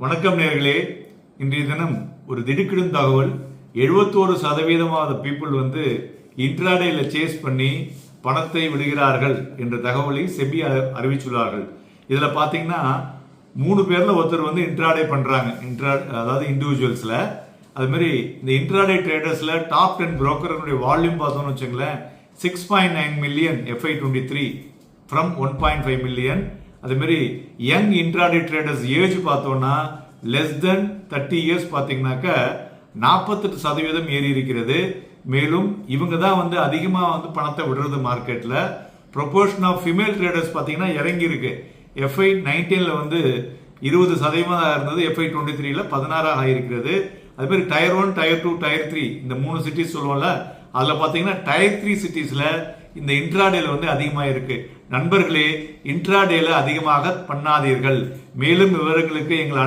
வணக்கம் நேர்களே. இன்றைய தினம் ஒரு திடுக்கிடும் தகவல். 71% பீப்புள் இன்ட்ராடேல சேஸ் பண்ணி பணத்தை விடுகிறார்கள் என்ற தகவலை செபி அறிவிச்சுள்ளார்கள். இதுல பாத்தீங்கன்னா 3 பேர்ல ஒருத்தர் இன்ட்ராடே பண்றாங்க, அதாவது இண்டிவிஜுவல்ஸ்ல. அது மாதிரி இந்த இன்ட்ராடே ட்ரேடர்ஸ்ல டாப் 10 புரோக்கர்களுடைய வால்யூம் பார்த்தோம்னு வச்சுங்களேன், 6.9 மில்லியன் FY23 ஃப்ரம் 1.5 மில்லியன். அதே மாதிரி யங் இன்ட்ராடே ட்ரேடர்ஸ் ஏஜ் பார்த்தோம்னா லெஸ் தென் 30 இயர்ஸ் பார்த்தீங்கன்னாக்க 48% ஏறி இருக்கிறது. மேலும் இவங்க தான் அதிகமா பணத்தை விடுறது மார்க்கெட்ல. ப்ரொபோர்ஷன் ஆஃப் ஃபீமேல் ட்ரேடர்ஸ் பார்த்தீங்கன்னா இறங்கி இருக்கு. FY19ல 20% இருந்தது, FY23ல 16 ஆகிருக்கிறது. அது மாதிரி டயர் 1, டயர் 2, டயர் 3 இந்த 3 சிட்டிஸ் சொல்லுவோம்ல, அதுல பாத்தீங்கன்னா டயர் 3 சிட்டிஸ்ல இந்த இன்ட்ராடேல அதிகமா இருக்கு. நண்பர்களே, இன்ட்ராடேல அதிகமாக பண்ணாதீர்கள். மேலும் விவரங்களுக்கு எங்கள்